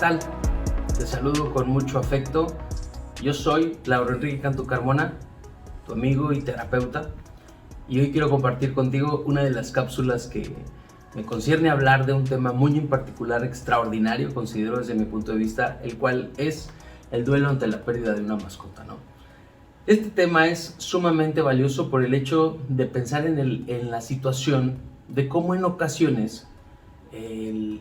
tal? Te saludo con mucho afecto. Yo soy Lauro Enrique Cantu Carmona, tu amigo y terapeuta, y hoy quiero compartir contigo una de las cápsulas que me concierne hablar de un tema muy en particular, extraordinario, considero desde mi punto de vista, el cual es el duelo ante la pérdida de una mascota, ¿no? Este tema es sumamente valioso por el hecho de pensar en la situación de cómo en ocasiones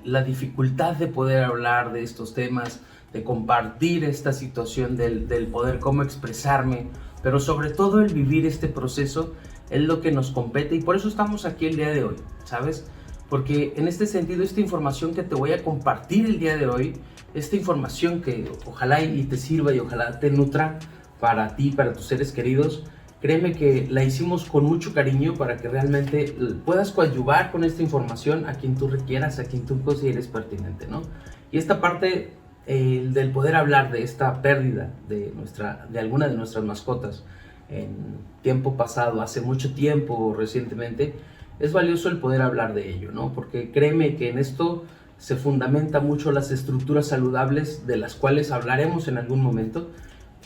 la dificultad de poder hablar de estos temas, de compartir esta situación del poder cómo expresarme, pero sobre todo el vivir este proceso es lo que nos compete, y por eso estamos aquí el día de hoy, ¿sabes? Porque en este sentido, esta información que te voy a compartir el día de hoy, esta información que ojalá y te sirva y ojalá te nutra para ti, para tus seres queridos, créeme que la hicimos con mucho cariño para que realmente puedas coadyuvar con esta información a quien tú requieras, a quien tú consideres pertinente, ¿no? Y esta parte del poder hablar de esta pérdida de alguna de nuestras mascotas en tiempo pasado, hace mucho tiempo, recientemente, es valioso el poder hablar de ello, ¿no? Porque créeme que en esto se fundamenta mucho las estructuras saludables de las cuales hablaremos en algún momento.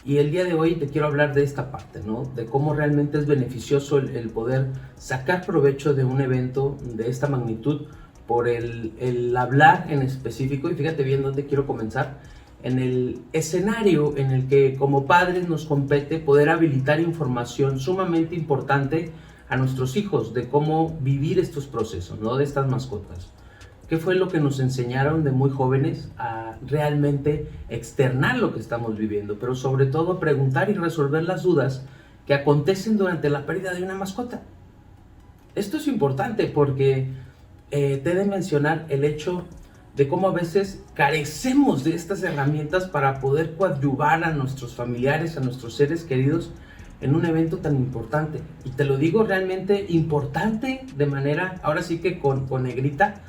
Y el día de hoy te quiero hablar de esta parte, ¿no? De cómo realmente es beneficioso el poder sacar provecho de un evento de esta magnitud por el hablar en específico. Y fíjate bien dónde quiero comenzar. En el escenario en el que como padres nos compete poder habilitar información sumamente importante a nuestros hijos de cómo vivir estos procesos, ¿no? De estas mascotas. ¿Qué fue lo que nos enseñaron de muy jóvenes a realmente externar lo que estamos viviendo? Pero sobre todo preguntar y resolver las dudas que acontecen durante la pérdida de una mascota. Esto es importante porque te he de mencionar el hecho de cómo a veces carecemos de estas herramientas para poder coadyuvar a nuestros familiares, a nuestros seres queridos en un evento tan importante. Y te lo digo realmente importante de manera, ahora sí que con negrita,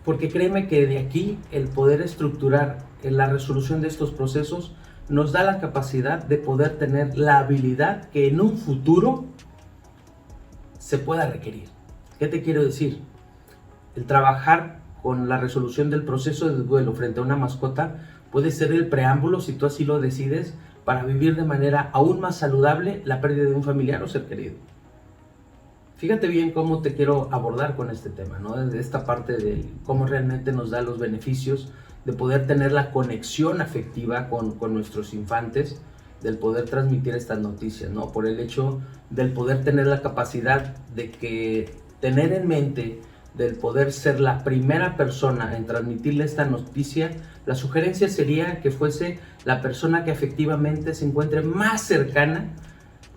porque créeme que de aquí el poder estructurar la resolución de estos procesos nos da la capacidad de poder tener la habilidad que en un futuro se pueda requerir. ¿Qué te quiero decir? El trabajar con la resolución del proceso de duelo frente a una mascota puede ser el preámbulo, si tú así lo decides, para vivir de manera aún más saludable la pérdida de un familiar o ser querido. Fíjate bien cómo te quiero abordar con este tema, ¿no? Desde esta parte de cómo realmente nos da los beneficios de poder tener la conexión afectiva con nuestros infantes, del poder transmitir estas noticias, ¿no? Por el hecho del poder tener la capacidad de que tener en mente, del poder ser la primera persona en transmitirle esta noticia, la sugerencia sería que fuese la persona que efectivamente se encuentre más cercana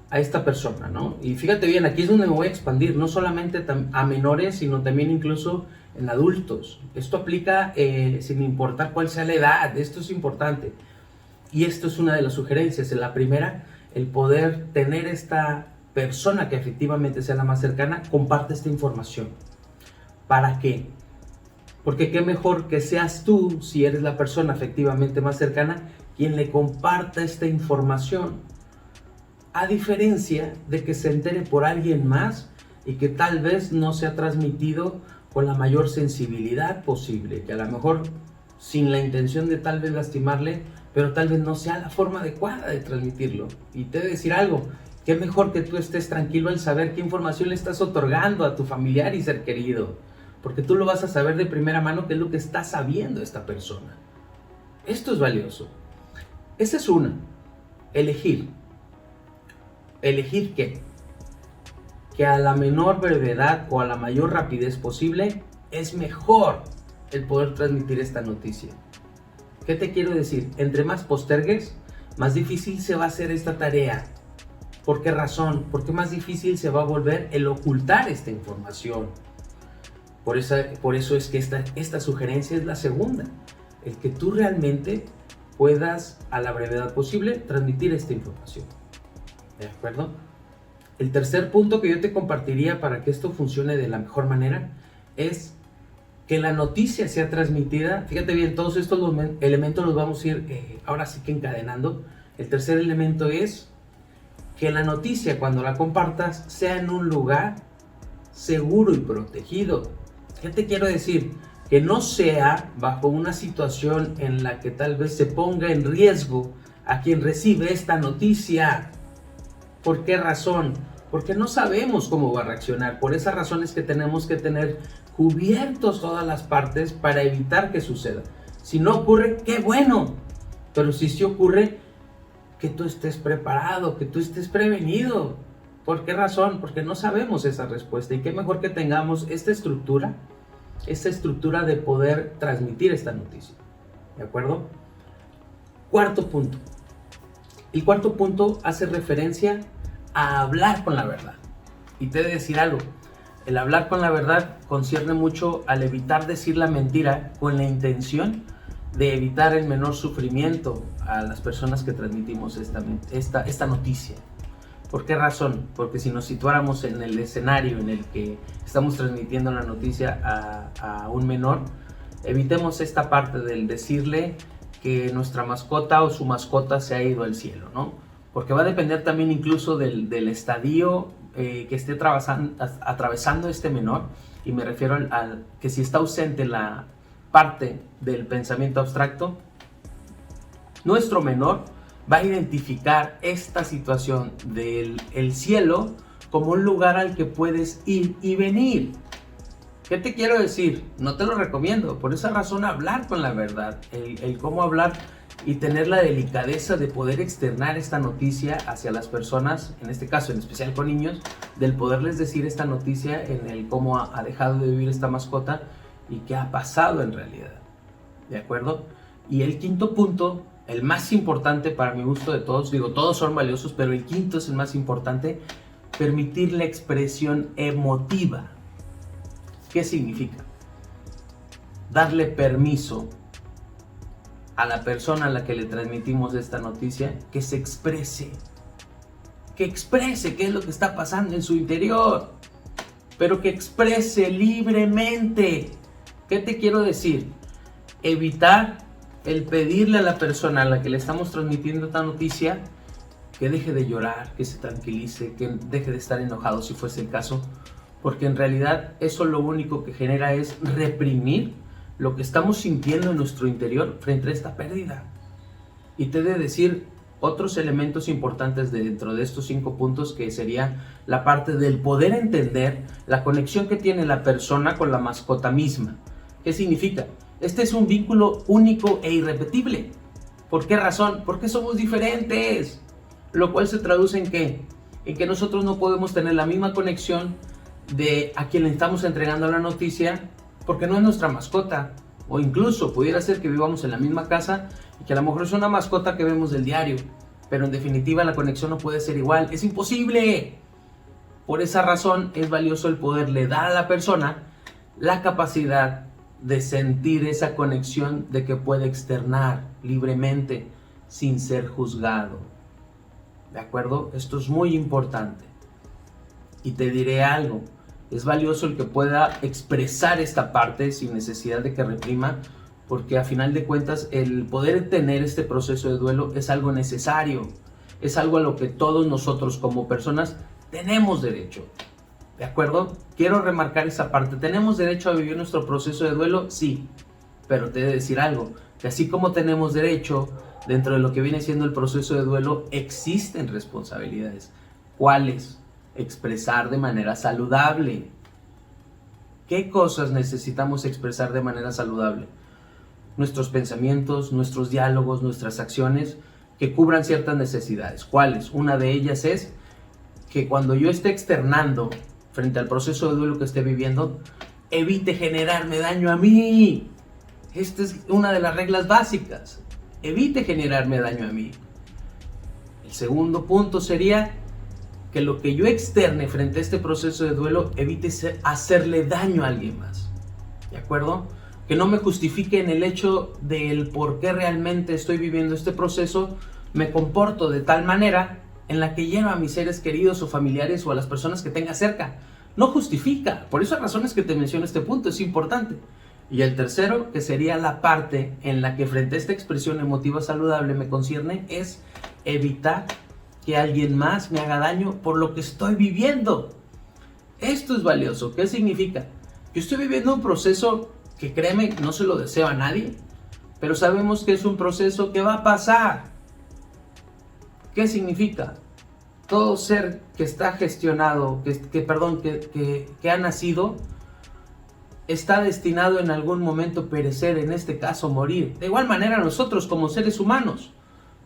a esta persona, ¿no? Y fíjate bien, aquí es donde me voy a expandir, no solamente a menores, sino también incluso en adultos. Esto aplica sin importar cuál sea la edad, esto es importante. Y esto es una de las sugerencias. En la primera, el poder tener esta persona que efectivamente sea la más cercana, comparte esta información. ¿Para qué? Porque qué mejor que seas tú, si eres la persona efectivamente más cercana, quien le comparta esta información. A diferencia de que se entere por alguien más y que tal vez no se ha transmitido con la mayor sensibilidad posible, que a lo mejor sin la intención de tal vez lastimarle, pero tal vez no sea la forma adecuada de transmitirlo. Y te he de decir algo, qué mejor que tú estés tranquilo al saber qué información le estás otorgando a tu familiar y ser querido, porque tú lo vas a saber de primera mano qué es lo que está sabiendo esta persona. Esto es valioso. Esa es una, elegir. ¿Elegir qué? Que a la menor brevedad o a la mayor rapidez posible es mejor el poder transmitir esta noticia. ¿Qué te quiero decir? Entre más postergues, más difícil se va a hacer esta tarea. ¿Por qué razón? Porque más difícil se va a volver el ocultar esta información. Por eso es que esta sugerencia es la segunda. El que tú realmente puedas, a la brevedad posible, transmitir esta información. ¿De acuerdo? El tercer punto que yo te compartiría para que esto funcione de la mejor manera es que la noticia sea transmitida. Fíjate bien, todos estos elementos los vamos a ir ahora sí que encadenando. El tercer elemento es que la noticia, cuando la compartas, sea en un lugar seguro y protegido. ¿Qué te quiero decir? que no sea bajo una situación en la que tal vez se ponga en riesgo a quien recibe esta noticia. ¿Por qué razón? Porque no sabemos cómo va a reaccionar. Por esa razón es que tenemos que tener cubiertos todas las partes para evitar que suceda. Si no ocurre, qué bueno. Pero si sí ocurre, que tú estés preparado, que tú estés prevenido. ¿Por qué razón? Porque no sabemos esa respuesta. Y qué mejor que tengamos esta estructura de poder transmitir esta noticia. ¿De acuerdo? Cuarto punto. El cuarto punto hace referencia a hablar con la verdad. Y te he de decir algo. El hablar con la verdad concierne mucho al evitar decir la mentira con la intención de evitar el menor sufrimiento a las personas que transmitimos esta noticia. ¿Por qué razón? Porque si nos situáramos en el escenario en el que estamos transmitiendo la noticia a un menor, evitemos esta parte del decirle que nuestra mascota o su mascota se ha ido al cielo, ¿no? Porque va a depender también incluso del estadio que esté atravesando este menor, y me refiero al que si está ausente la parte del pensamiento abstracto, nuestro menor va a identificar esta situación del cielo como un lugar al que puedes ir y venir. ¿Qué te quiero decir? No te lo recomiendo. Por esa razón, hablar con la verdad, el cómo hablar y tener la delicadeza de poder externar esta noticia hacia las personas, en este caso en especial con niños, del poderles decir esta noticia en el cómo ha dejado de vivir esta mascota y qué ha pasado en realidad. ¿De acuerdo? Y el quinto punto, el más importante para mi gusto de todos, digo, todos son valiosos, pero el quinto es el más importante: permitir la expresión emotiva. ¿Qué significa? Darle permiso a la persona a la que le transmitimos esta noticia que se exprese, qué es lo que está pasando en su interior, pero que exprese libremente. ¿Qué te quiero decir? Evitar el pedirle a la persona a la que le estamos transmitiendo esta noticia que deje de llorar, que se tranquilice, que deje de estar enojado si fuese el caso, porque en realidad eso lo único que genera es reprimir lo que estamos sintiendo en nuestro interior frente a esta pérdida. Y te he de decir otros elementos importantes dentro de estos 5 puntos, que sería la parte del poder entender la conexión que tiene la persona con la mascota misma. ¿Qué significa? Este es un vínculo único e irrepetible. ¿Por qué razón? Porque somos diferentes. Lo cual se traduce en ¿qué? En que nosotros no podemos tener la misma conexión de a quien le estamos entregando la noticia, porque no es nuestra mascota. O incluso pudiera ser que vivamos en la misma casa y que a lo mejor es una mascota que vemos del diario, pero en definitiva la conexión no puede ser igual. ¡Es imposible! Por esa razón es valioso el poderle dar a la persona la capacidad de sentir esa conexión, de que puede externar libremente sin ser juzgado. ¿De acuerdo? Esto es muy importante. Y te diré algo. Es valioso el que pueda expresar esta parte sin necesidad de que reprima, porque a final de cuentas el poder tener este proceso de duelo es algo necesario, es algo a lo que todos nosotros como personas tenemos derecho. ¿De acuerdo? Quiero remarcar esa parte. ¿Tenemos derecho a vivir nuestro proceso de duelo? Sí, pero te he de decir algo, que así como tenemos derecho, dentro de lo que viene siendo el proceso de duelo, existen responsabilidades. ¿Cuáles? Expresar de manera saludable. ¿Qué cosas necesitamos expresar de manera saludable? Nuestros pensamientos, nuestros diálogos, nuestras acciones que cubran ciertas necesidades. ¿Cuáles? Una de ellas es que cuando yo esté externando frente al proceso de duelo que esté viviendo, evite generarme daño a mí. Esta es una de las reglas básicas. Evite generarme daño a mí. El segundo punto sería que lo que yo externe frente a este proceso de duelo evite hacerle daño a alguien más. ¿De acuerdo? Que no me justifique en el hecho del por qué realmente estoy viviendo este proceso, me comporto de tal manera en la que hiero a mis seres queridos o familiares o a las personas que tenga cerca. No justifica. Por esas razones que te menciono este punto, es importante. Y el tercero, que sería la parte en la que frente a esta expresión emotiva saludable me concierne, es evitar que alguien más me haga daño por lo que estoy viviendo. Esto es valioso. ¿Qué significa? Yo estoy viviendo un proceso que créeme, no se lo deseo a nadie, pero sabemos que es un proceso que va a pasar. ¿Qué significa? Todo ser que está gestionado, que ha nacido, está destinado en algún momento a perecer, en este caso morir. De igual manera nosotros como seres humanos.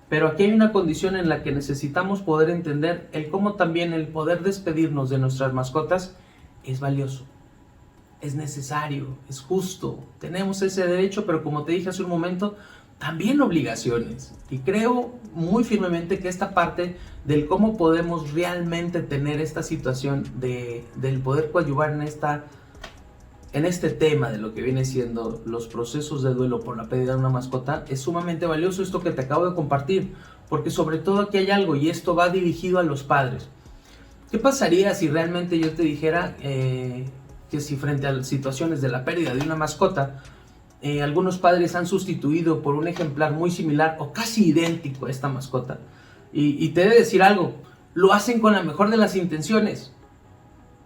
Pero aquí hay una condición en la que necesitamos poder entender el cómo también el poder despedirnos de nuestras mascotas es valioso, es necesario, es justo. Tenemos ese derecho, pero como te dije hace un momento, también obligaciones. Y creo muy firmemente que esta parte del cómo podemos realmente tener esta situación del poder coadyuvar en este tema de lo que viene siendo los procesos de duelo por la pérdida de una mascota es sumamente valioso esto que te acabo de compartir, porque sobre todo aquí hay algo y esto va dirigido a los padres. ¿Qué pasaría si realmente yo te dijera que si frente a situaciones de la pérdida de una mascota, algunos padres han sustituido por un ejemplar muy similar o casi idéntico a esta mascota? Y te he de decir algo, lo hacen con la mejor de las intenciones,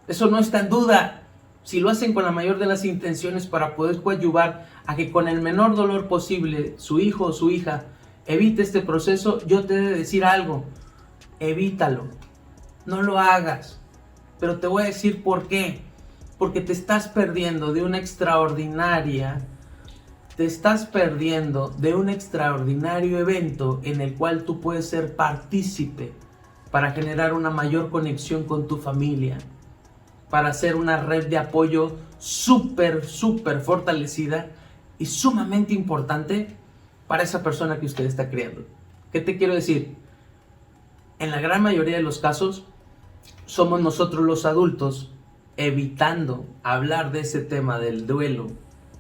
eso no está en duda. Si lo hacen con la mayor de las intenciones para poder coadyuvar a que con el menor dolor posible su hijo o su hija evite este proceso, yo te he de decir algo, evítalo, no lo hagas. Pero te voy a decir por qué. Porque te estás perdiendo de un extraordinario evento en el cual tú puedes ser partícipe para generar una mayor conexión con tu familia, para hacer una red de apoyo súper fortalecida y sumamente importante para esa persona que usted está criando. ¿Qué te quiero decir? En la gran mayoría de los casos, somos nosotros los adultos evitando hablar de ese tema del duelo,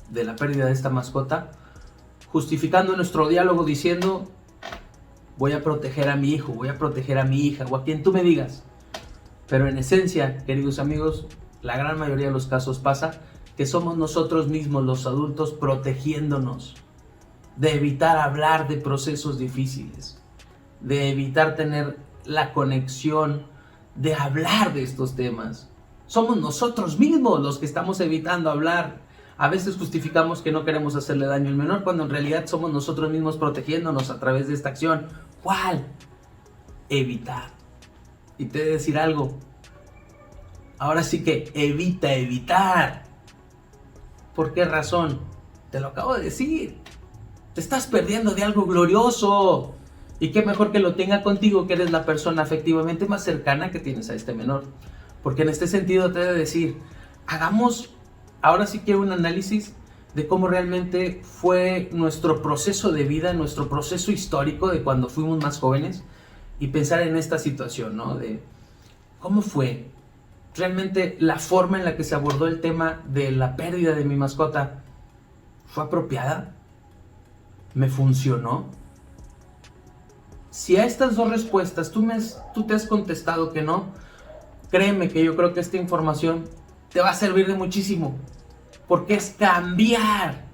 de la pérdida de esta mascota, justificando nuestro diálogo diciendo, voy a proteger a mi hijo, voy a proteger a mi hija, o a quien tú me digas. Pero en esencia, queridos amigos, la gran mayoría de los casos pasa que somos nosotros mismos los adultos protegiéndonos de evitar hablar de procesos difíciles, de evitar tener la conexión de hablar de estos temas. Somos nosotros mismos los que estamos evitando hablar. A veces justificamos que no queremos hacerle daño al menor, cuando en realidad somos nosotros mismos protegiéndonos a través de esta acción. ¿Cuál? Evitar. Y te he de decir algo, ahora sí que evita evitar. ¿Por qué razón? Te lo acabo de decir. Te estás perdiendo de algo glorioso. Y qué mejor que lo tenga contigo, que eres la persona afectivamente más cercana que tienes a este menor. Porque en este sentido te he de decir, hagamos ahora sí que un análisis de cómo realmente fue nuestro proceso de vida, nuestro proceso histórico de cuando fuimos más jóvenes, y pensar en esta situación, ¿no? De cómo fue realmente la forma en la que se abordó el tema de la pérdida de mi mascota. ¿Fue apropiada? ¿Me funcionó? Si a estas dos respuestas tú te has contestado que no, créeme que yo creo que esta información te va a servir de muchísimo, porque es cambiar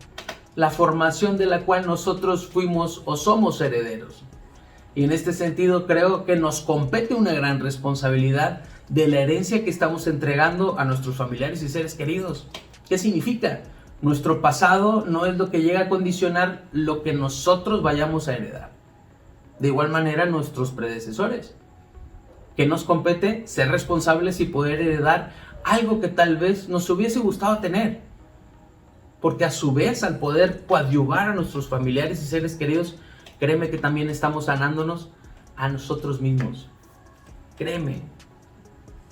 la formación de la cual nosotros fuimos o somos herederos. Y en este sentido creo que nos compete una gran responsabilidad de la herencia que estamos entregando a nuestros familiares y seres queridos. ¿Qué significa? Nuestro pasado no es lo que llega a condicionar lo que nosotros vayamos a heredar. De igual manera nuestros predecesores. ¿Qué nos compete? Ser responsables y poder heredar algo que tal vez nos hubiese gustado tener. Porque a su vez, al poder coadyuvar a nuestros familiares y seres queridos, créeme que también estamos sanándonos a nosotros mismos. Créeme.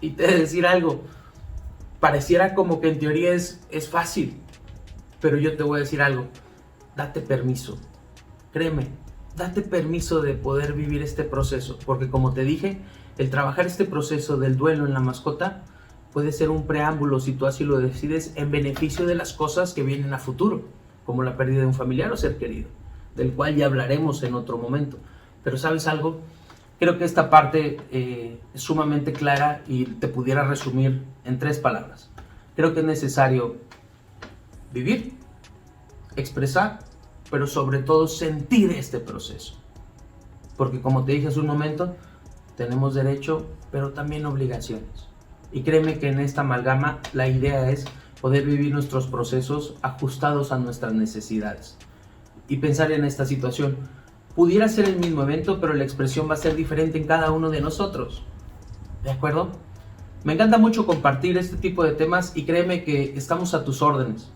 Y te he de decir algo. Pareciera como que en teoría es fácil. Pero yo te voy a decir algo. Date permiso. Créeme. Date permiso de poder vivir este proceso. Porque como te dije, el trabajar este proceso del duelo en la mascota puede ser un preámbulo, si tú así lo decides, en beneficio de las cosas que vienen a futuro. Como la pérdida de un familiar o ser querido, del cual ya hablaremos en otro momento. Pero ¿sabes algo? Creo que esta parte es sumamente clara y te pudiera resumir en 3 palabras. Creo que es necesario vivir, expresar, pero sobre todo sentir este proceso. Porque como te dije hace un momento, tenemos derecho, pero también obligaciones. Y créeme que en esta amalgama la idea es poder vivir nuestros procesos ajustados a nuestras necesidades. Y pensar en esta situación, pudiera ser el mismo evento, pero la expresión va a ser diferente en cada uno de nosotros. ¿De acuerdo? Me encanta mucho compartir este tipo de temas y créeme que estamos a tus órdenes.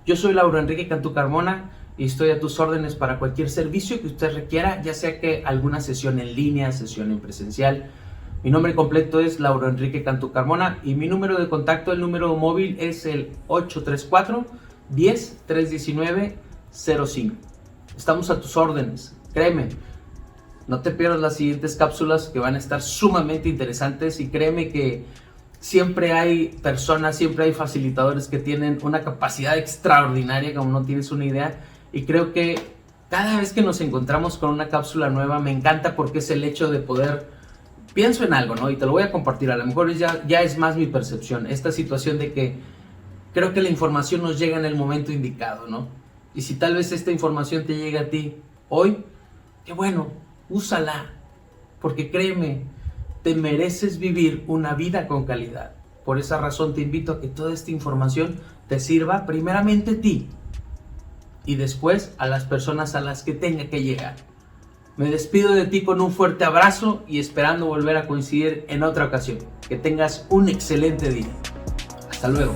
Yo soy Lauro Enrique Cantú Carmona y estoy a tus órdenes para cualquier servicio que usted requiera, ya sea que alguna sesión en línea, sesión en presencial. Mi nombre completo es Lauro Enrique Cantú Carmona y mi número de contacto, el número móvil es el 834-10-319-05. Estamos a tus órdenes, créeme. No te pierdas las siguientes cápsulas que van a estar sumamente interesantes y créeme que siempre hay personas, siempre hay facilitadores que tienen una capacidad extraordinaria, como no tienes una idea. Y creo que cada vez que nos encontramos con una cápsula nueva me encanta porque es el hecho de poder, pienso en algo, ¿no? Y te lo voy a compartir, a lo mejor ya es más mi percepción, esta situación de que creo que la información nos llega en el momento indicado, ¿no? Y si tal vez esta información te llega a ti hoy, qué bueno, úsala, porque créeme, te mereces vivir una vida con calidad. Por esa razón te invito a que toda esta información te sirva primeramente a ti y después a las personas a las que tenga que llegar. Me despido de ti con un fuerte abrazo y esperando volver a coincidir en otra ocasión. Que tengas un excelente día. Hasta luego.